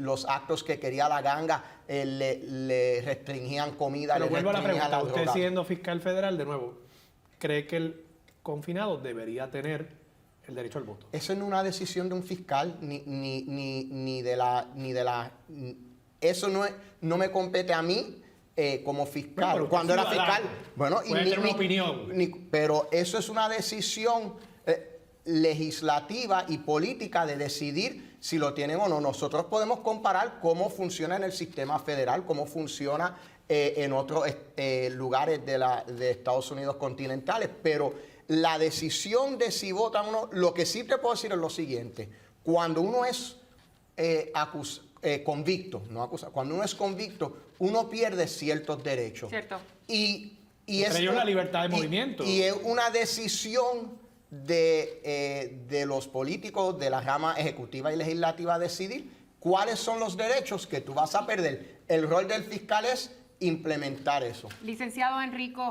los actos que quería la ganga, le restringían comida, Pero le vuelvo a la restringían pregunta, usted droga. siendo fiscal federal, de nuevo, ¿cree que el confinado debería tener el derecho al voto? Eso no es una decisión de un fiscal, ni de la... Eso no me compete a mí como fiscal. Bueno, pero Cuando era ciudadano, fiscal... Bueno, puede tener una opinión. pero eso es una decisión legislativa y política de decidir si lo tienen o no. Nosotros podemos comparar cómo funciona en el sistema federal, cómo funciona en otros lugares de Estados Unidos continentales, pero la decisión de si votan o no, lo que sí te puedo decir es lo siguiente: cuando uno es convicto, no acusado, cuando uno es convicto, uno pierde ciertos derechos. Cierto. Y Entre ellos la libertad de movimiento. Y es una decisión de los políticos de la rama ejecutiva y legislativa decidir cuáles son los derechos que tú vas a perder. El rol del fiscal es implementar eso. Licenciado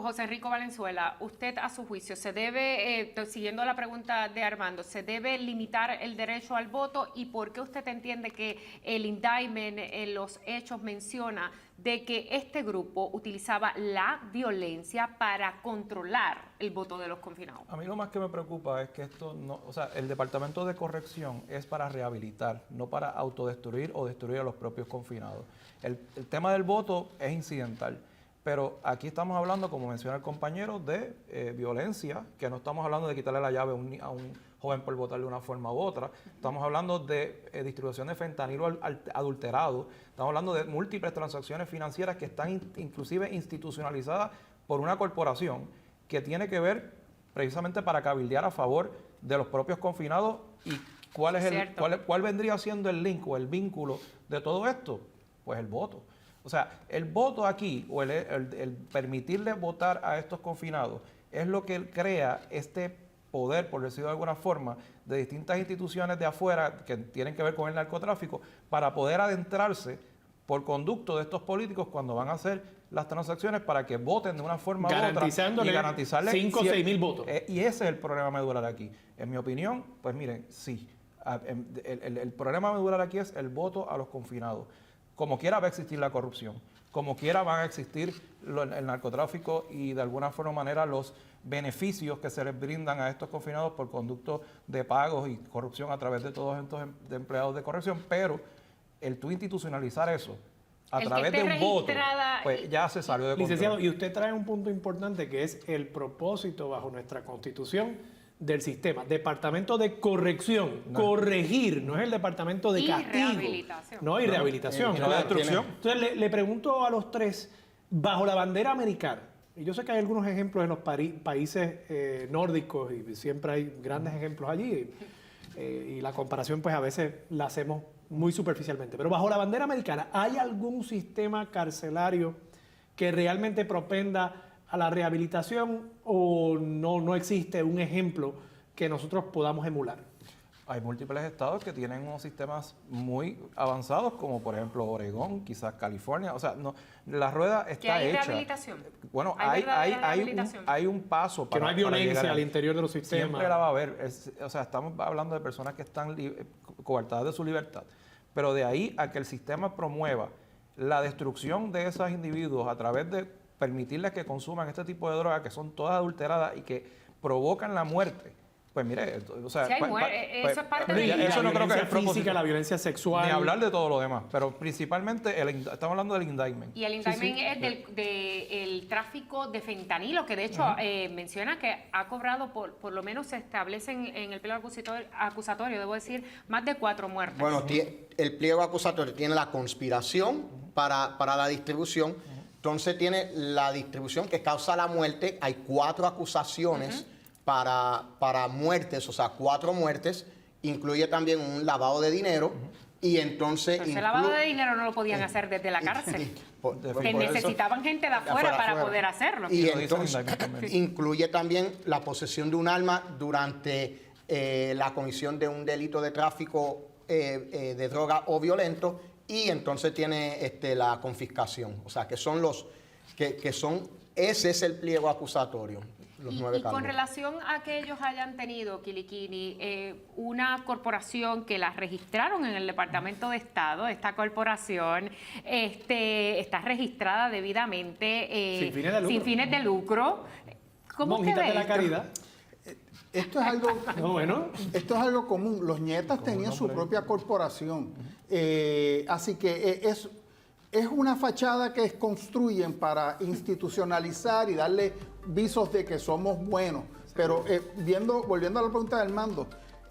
José Enrico Valenzuela, usted a su juicio, ¿se debe, siguiendo la pregunta de Armando, se debe limitar el derecho al voto? ¿Y por qué usted entiende que el indictment en los hechos menciona de que este grupo utilizaba la violencia para controlar el voto de los confinados? A mí lo más que me preocupa es que esto no, o sea, el Departamento de Corrección es para rehabilitar, no para autodestruir o destruir a los propios confinados. El tema del voto es incidental, pero aquí estamos hablando, como menciona el compañero, de violencia, que no estamos hablando de quitarle la llave a un joven por votar de una forma u otra. Estamos hablando de distribución de fentanilo adulterado. Estamos hablando de múltiples transacciones financieras que están inclusive institucionalizadas por una corporación que tiene que ver precisamente para cabildear a favor de los propios confinados. ¿Y cuál vendría siendo el link o el vínculo de todo esto? Pues el voto. O sea, el voto aquí o el permitirle votar a estos confinados es lo que crea este poder, por decirlo de alguna forma, de distintas instituciones de afuera que tienen que ver con el narcotráfico para poder adentrarse por conducto de estos políticos cuando van a hacer las transacciones para que voten de una forma u otra y garantizarle 5 o 6 mil votos. Y ese es el problema medular aquí. En mi opinión, pues miren, sí, El problema medular aquí es el voto a los confinados. Como quiera va a existir la corrupción, como quiera van a existir el narcotráfico y de alguna forma manera los beneficios que se les brindan a estos confinados por conducto de pagos y corrupción a través de todos estos de empleados de corrección, pero el tú institucionalizar eso a través de un voto, pues ya se salió de control. Licenciado, y usted trae un punto importante que es el propósito bajo nuestra Constitución del sistema. Departamento de corrección, corregir, no es el departamento de Y castigo. rehabilitación. No, y rehabilitación. Y no destrucción. Entonces le pregunto a los tres, bajo la bandera americana, y yo sé que hay algunos ejemplos en los países nórdicos y siempre hay grandes ejemplos allí, y la comparación pues a veces la hacemos muy superficialmente, pero bajo la bandera americana, ¿hay algún sistema carcelario que realmente propenda a la rehabilitación o no existe un ejemplo que nosotros podamos emular? Hay múltiples estados que tienen unos sistemas muy avanzados, como por ejemplo Oregón, quizás California. O sea, no, la rueda está ¿Que hay hecha. rehabilitación? Bueno, ¿Hay verdadera hay rehabilitación? un paso Que para no hay para violencia llegar al interior de los sistemas. Siempre la va a haber. O sea, estamos hablando de personas que están coartadas de su libertad. Pero de ahí a que el sistema promueva la destrucción de esos individuos a través de permitirles que consuman este tipo de drogas que son todas adulteradas y que provocan la muerte. Pues mire, o sea, Si hay eso es parte de eso no creo que es el física, propósito. la violencia sexual. Ni hablar de todo lo demás, pero principalmente estamos hablando del indictment. Y el indictment es del tráfico de fentanilo, que de hecho menciona que ha cobrado, por lo menos se establece en el pliego acusatorio, debo decir, más de 4 muertes. Bueno, el pliego acusatorio tiene la conspiración para la distribución, entonces tiene la distribución que causa la muerte, hay 4 acusaciones para muertes, o sea, 4 muertes, incluye también un lavado de dinero y entonces... Pero ese lavado de dinero no lo podían hacer desde la cárcel. Que necesitaban gente de afuera para poder hacerlo. Y lo dice el entonces indictment también. incluye también la posesión de un arma durante la comisión de un delito de tráfico de droga o violento y entonces tiene la confiscación. O sea, que son ese es el pliego acusatorio. Los 9 Y con cargos. relación a que ellos hayan tenido, Kilikini, una corporación que la registraron en el Departamento de Estado, esta corporación está registrada debidamente Sin fines de lucro. ¿Cómo Monjitas que de la caridad. Esto es algo, No, bueno. esto es algo común. Los nietas tenían su propia corporación. Así que es una fachada que construyen para institucionalizar y darle visos de que somos buenos. Pero volviendo a la pregunta del mando,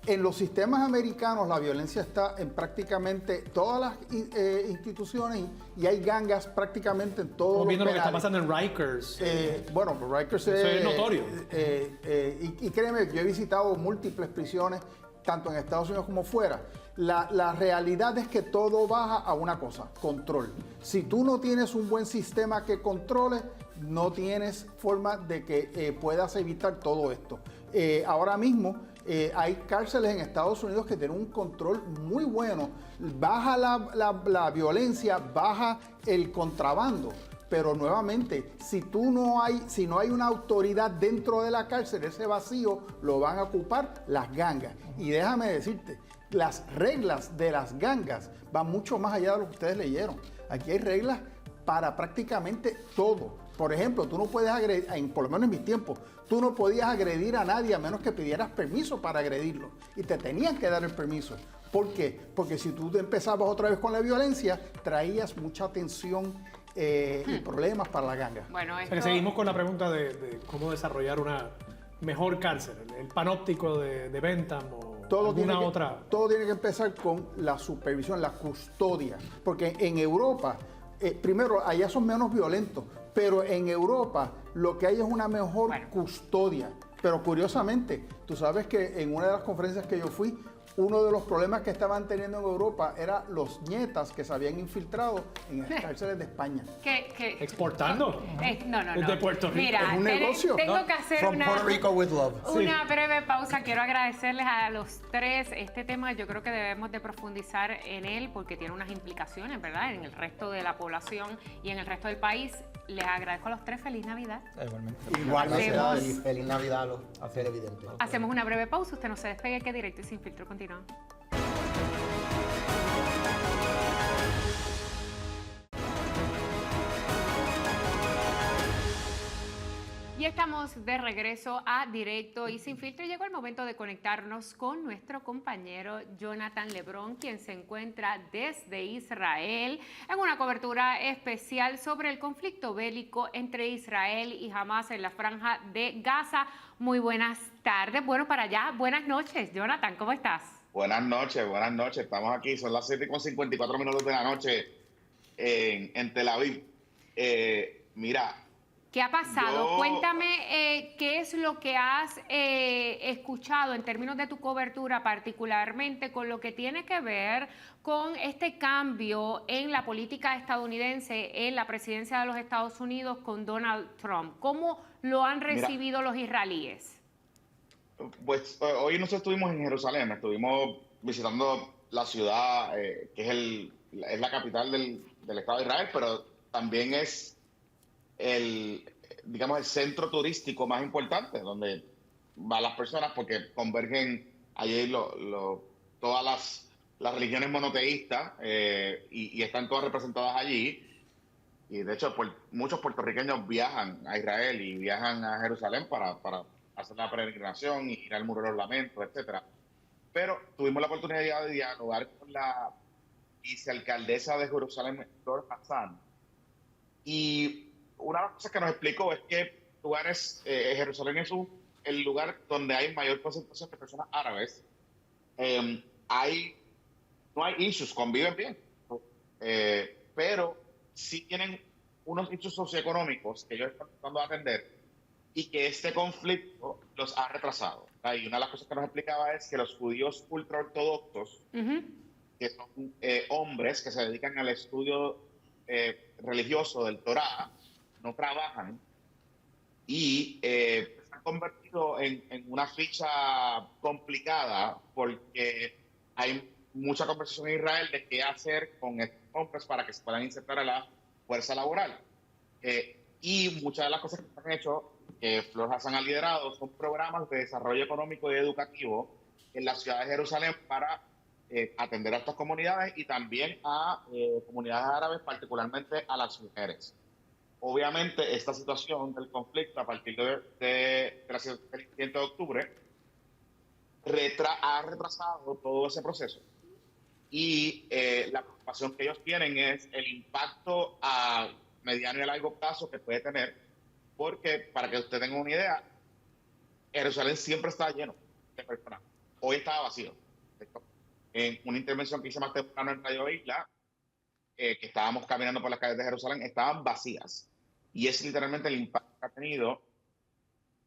en los sistemas americanos la violencia está en prácticamente todas las instituciones y hay gangas prácticamente en todos Estamos los viendo lo que está penales. pasando en Rikers. Bueno, Rikers Eso es notorio. Y créeme, yo he visitado múltiples prisiones, tanto en Estados Unidos como fuera. La realidad es que todo baja a una cosa, control. Si tú no tienes un buen sistema que controle, no tienes forma de que puedas evitar todo esto. Ahora mismo hay cárceles en Estados Unidos que tienen un control muy bueno. Baja la violencia, baja el contrabando. Pero nuevamente, si no hay una autoridad dentro de la cárcel, ese vacío lo van a ocupar las gangas. Y déjame decirte, las reglas de las gangas van mucho más allá de lo que ustedes leyeron. Aquí hay reglas para prácticamente todo. Por ejemplo, tú no puedes agredir, por lo menos en mis tiempos, tú no podías agredir a nadie a menos que pidieras permiso para agredirlo. Y te tenían que dar el permiso. ¿Por qué? Porque si tú empezabas otra vez con la violencia, traías mucha tensión y problemas para la ganga. Bueno, O sea, esto, que seguimos con la pregunta de cómo desarrollar una mejor cárcel. El panóptico de Bentham o alguna otra. Todo tiene que empezar con la supervisión, la custodia. Porque en Europa, primero, allá son menos violentos, pero en Europa lo que hay es una mejor custodia. Pero curiosamente, tú sabes que en una de las conferencias que yo fui, uno de los problemas que estaban teniendo en Europa era los nietas que se habían infiltrado en las cárceles de España. ¿Exportando? No. Desde Puerto Rico. Mira, Es un negocio. tengo que hacer From Puerto Rico with love. una breve pausa. Quiero agradecerles a los tres. Este tema yo creo que debemos de profundizar en él porque tiene unas implicaciones, ¿verdad? En el resto de la población y en el resto del país. Les agradezco a los tres. Feliz Navidad. Igualmente. Igualmente, Hacemos- feliz Navidad a los televidentes. Hacemos una breve pausa. Usted no se despegue, que Directo y Sin Filtro continúa. Y estamos de regreso a Directo y Sin Filtro. Llegó el momento de conectarnos con nuestro compañero Jonathan Lebrón, quien se encuentra desde Israel en una cobertura especial sobre el conflicto bélico entre Israel y Hamás en la franja de Gaza. Muy buenas tardes, bueno, para allá, buenas noches. Jonathan, ¿cómo estás? Buenas noches, buenas noches. Estamos aquí, son las 7:54 de la noche en Tel Aviv. Mira. ¿Qué ha pasado? Cuéntame qué es lo que has escuchado en términos de tu cobertura, particularmente con lo que tiene que ver con este cambio en la política estadounidense en la presidencia de los Estados Unidos con Donald Trump. ¿Cómo lo han recibido los israelíes? Pues hoy nosotros estuvimos en Jerusalén, estuvimos visitando la ciudad que es la capital del Estado de Israel, pero también es el centro turístico más importante, donde van las personas porque convergen allí todas las religiones monoteístas y están todas representadas allí. Y de hecho, muchos puertorriqueños viajan a Israel y viajan a Jerusalén para hacer la peregrinación y ir al Muro de los Lamentos, etcétera. Pero tuvimos la oportunidad de dialogar con la vicealcaldesa de Jerusalén, Flor Hassan, y una de las cosas que nos explicó es que Jerusalén es el lugar donde hay mayor concentración de personas árabes. No hay issues, conviven bien, pero sí tienen unos issues socioeconómicos que ellos están tratando de atender y que este conflicto los ha retrasado. Y una de las cosas que nos explicaba es que los judíos ultraortodoxos, que son hombres que se dedican al estudio religioso del Torá, no trabajan y se han convertido en una ficha complicada porque hay mucha conversación en Israel de qué hacer con estos hombres para que se puedan insertar a la fuerza laboral. Y muchas de las cosas que se han hecho, que Flor Hassan ha liderado, son programas de desarrollo económico y educativo en la ciudad de Jerusalén para atender a estas comunidades y también a comunidades árabes, particularmente a las mujeres. Obviamente, esta situación del conflicto a partir del incidente de octubre ha retrasado todo ese proceso. Y la preocupación que ellos tienen es el impacto a mediano y a largo plazo que puede tener, porque, para que usted tenga una idea, Jerusalén siempre está lleno de personas. Hoy estaba vacío. En una intervención que hice más temprano en Radio Isla, que estábamos caminando por las calles de Jerusalén, estaban vacías. Y es literalmente el impacto que ha tenido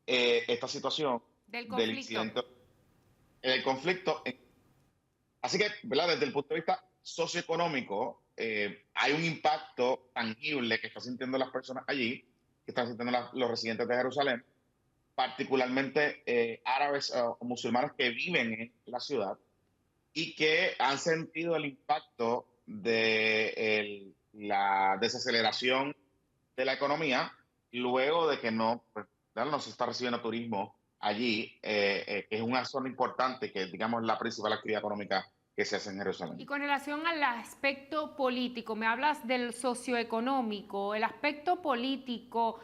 esta situación del incidente, el conflicto. Así que, ¿verdad? Desde el punto de vista socioeconómico, hay un impacto tangible que están sintiendo las personas allí, que están sintiendo los residentes de Jerusalén, particularmente árabes o musulmanes que viven en la ciudad y que han sentido el impacto de la desaceleración de la economía luego de que no se está recibiendo turismo allí, que es una zona importante, que digamos la principal actividad económica que se hace en Jerusalén. Y con relación al aspecto político, me hablas del socioeconómico, el aspecto político,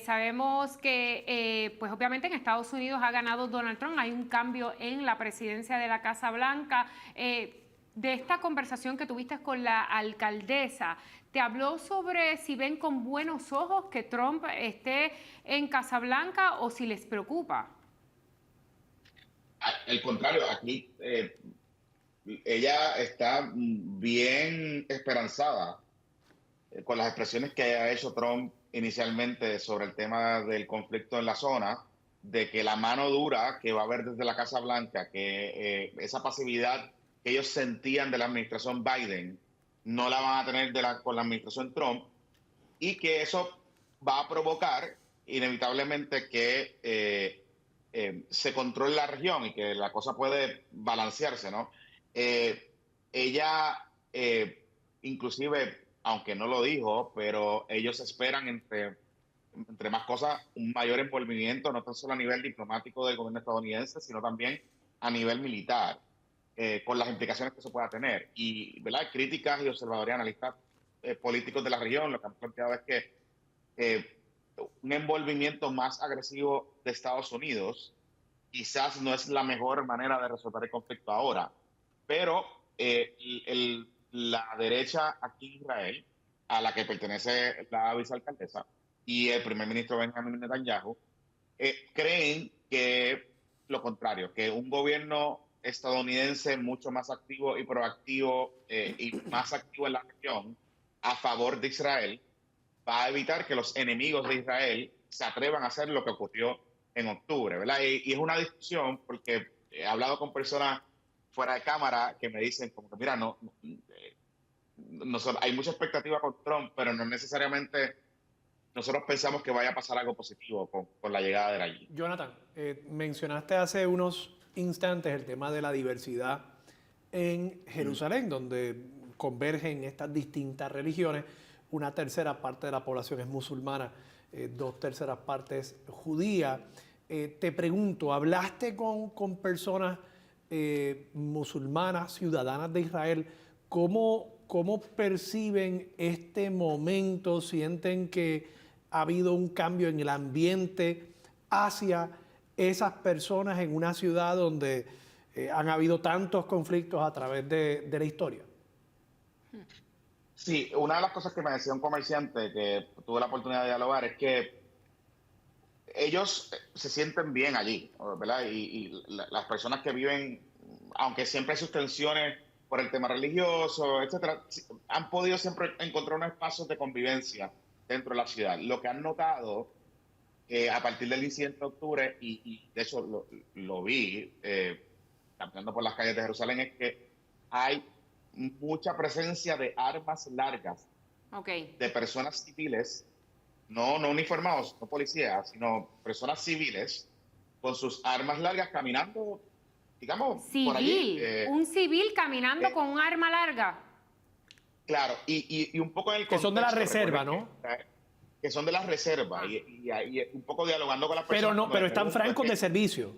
sabemos que pues obviamente en Estados Unidos ha ganado Donald Trump, hay un cambio en la presidencia de la Casa Blanca. De esta conversación que tuviste con la alcaldesa, ¿te habló sobre si ven con buenos ojos que Trump esté en Casa Blanca o si les preocupa? Al contrario, aquí ella está bien esperanzada con las expresiones que ha hecho Trump inicialmente sobre el tema del conflicto en la zona, de que la mano dura que va a haber desde la Casa Blanca, que esa pasividad que ellos sentían de la administración Biden, no la van a tener con la administración Trump, y que eso va a provocar inevitablemente que se controle la región y que la cosa puede balancearse, ¿no? Ella, inclusive, aunque no lo dijo, pero ellos esperan, entre más cosas, un mayor envolvimiento, no tan solo a nivel diplomático del gobierno estadounidense, sino también a nivel militar, con las implicaciones que eso pueda tener. Y, ¿verdad?, críticas y observadores, analistas políticos de la región, lo que han planteado es que un envolvimiento más agresivo de Estados Unidos quizás no es la mejor manera de resolver el conflicto ahora, pero la derecha aquí en Israel, a la que pertenece la vicealcaldesa y el primer ministro Benjamin Netanyahu, creen que lo contrario, que un gobierno estadounidense mucho más activo y proactivo y más activo en la región a favor de Israel va a evitar que los enemigos de Israel se atrevan a hacer lo que ocurrió en octubre, ¿verdad? Y es una discusión porque he hablado con personas fuera de cámara que me dicen como que, mira, hay mucha expectativa con Trump, pero no necesariamente nosotros pensamos que vaya a pasar algo positivo con la llegada de él allí. Jonathan, mencionaste hace unos instantes el tema de la diversidad en Jerusalén, donde convergen estas distintas religiones. Una tercera parte de la población es musulmana, 2/3 partes judía. Te pregunto, ¿hablaste con personas musulmanas, ciudadanas de Israel? ¿Cómo perciben este momento? ¿Sienten que ha habido un cambio en el ambiente hacia esas personas en una ciudad donde han habido tantos conflictos a través de la historia? Sí, una de las cosas que me decía un comerciante que tuve la oportunidad de dialogar es que ellos se sienten bien allí, ¿verdad? Y las personas que viven, aunque siempre hay sus tensiones por el tema religioso, etcétera, han podido siempre encontrar unos espacios de convivencia dentro de la ciudad. Lo que han notado a partir del incidente de octubre, y de hecho lo vi caminando por las calles de Jerusalén, es que hay mucha presencia de armas largas de personas civiles, no uniformados, no policías, sino personas civiles con sus armas largas caminando, digamos, por allí. Un civil caminando con un arma larga. Claro, y un poco en el que son de la contexto, reserva, ¿no? Que son de la reserva, y un poco dialogando con las personas. Pero están francos de servicio.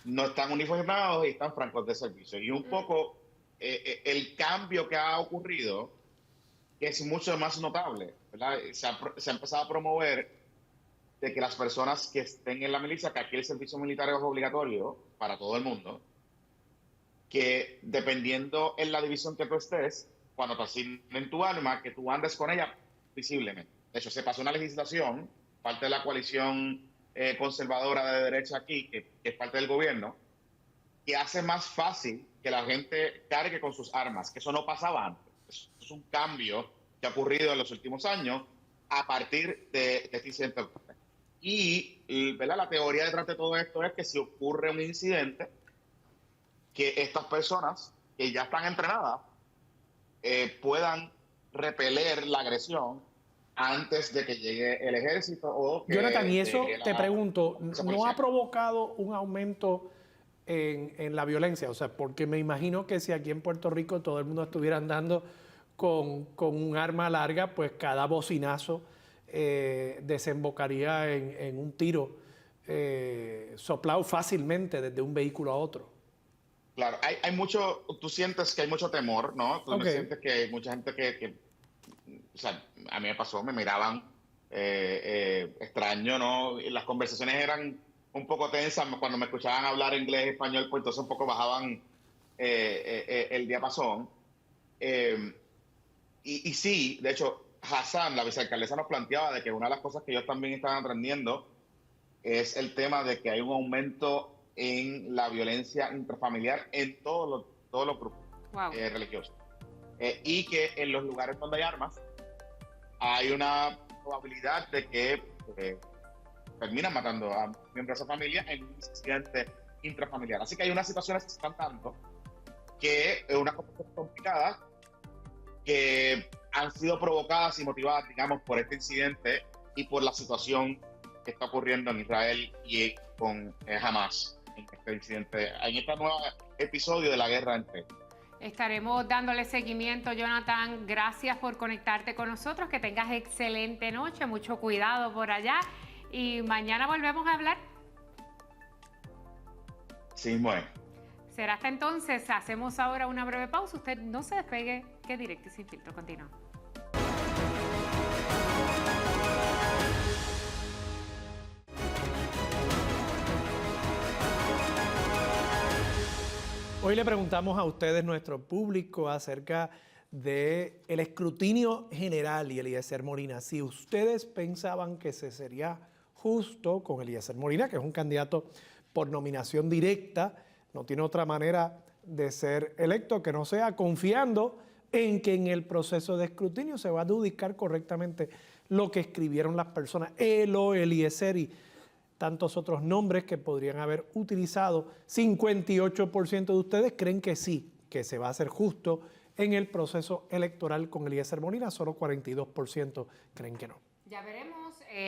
No están uniformados y están francos de servicio. Y un poco el cambio que ha ocurrido, que es mucho más notable, ¿verdad? Se ha empezado a promover de que las personas que estén en la milicia, que aquí el servicio militar es obligatorio para todo el mundo, que dependiendo en la división que tú estés, cuando te asignen tu arma, que tú andes con ella visiblemente. De hecho, se pasó una legislación, parte de la coalición conservadora de derecha aquí, que es parte del gobierno, que hace más fácil que la gente cargue con sus armas, que eso no pasaba antes. Eso es un cambio que ha ocurrido en los últimos años a partir de este incidente. Y ¿verdad? La teoría detrás de todo esto es que si ocurre un incidente, que estas personas que ya están entrenadas puedan repeler la agresión antes de que llegue el ejército. O que Jonathan, y eso te pregunto, ¿no ha provocado un aumento en la violencia? O sea, porque me imagino que si aquí en Puerto Rico todo el mundo estuviera andando con un arma larga, pues cada bocinazo desembocaría en un tiro soplado fácilmente desde un vehículo a otro. Claro, hay mucho, tú sientes que hay mucho temor, ¿no? Tú sientes que hay mucha gente que, o sea, a mí me pasó, me miraban extraño, ¿no? Y las conversaciones eran un poco tensas, cuando me escuchaban hablar inglés y español, pues entonces un poco bajaban el diapasón. Y sí, de hecho, Hassan, la vicealcaldesa, nos planteaba de que una de las cosas que ellos también estaban aprendiendo es el tema de que hay un aumento en la violencia intrafamiliar en todos los grupos religiosos. Y que en los lugares donde hay armas hay una probabilidad de que terminan matando a miembros de esa familia en un incidente intrafamiliar. Así que hay unas situaciones que se están dando que es una cosa complicada, que han sido provocadas y motivadas, digamos, por este incidente y por la situación que está ocurriendo en Israel y con Hamas en este incidente, en este nuevo episodio de la guerra entre. Estaremos dándole seguimiento, Jonathan. Gracias por conectarte con nosotros. Que tengas excelente noche, mucho cuidado por allá. Y mañana volvemos a hablar. Sí, bueno. Será hasta entonces. Hacemos ahora una breve pausa. Usted no se despegue, que Directo y Sin Filtro continúa. Hoy le preguntamos a ustedes, nuestro público, acerca del escrutinio general y Eliezer Molina. Si ustedes pensaban que se sería justo con Eliezer Molina, que es un candidato por nominación directa, no tiene otra manera de ser electo que no sea confiando en que en el proceso de escrutinio se va a adjudicar correctamente lo que escribieron las personas. Eliezer y tantos otros nombres que podrían haber utilizado. 58% de ustedes creen que sí, que se va a hacer justo en el proceso electoral con Eliezer Molina, solo 42% creen que no. Ya veremos,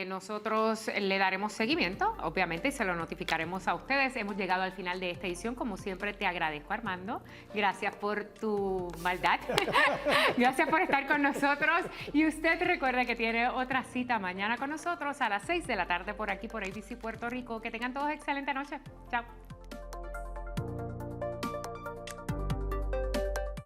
nosotros le daremos seguimiento, obviamente, y se lo notificaremos a ustedes. Hemos llegado al final de esta edición, como siempre te agradezco, Armando. Gracias por tu maldad, gracias por estar con nosotros. Y usted recuerda que tiene otra cita mañana con nosotros a las 6 de la tarde por aquí, por ABC Puerto Rico. Que tengan todos excelente noche. Chao.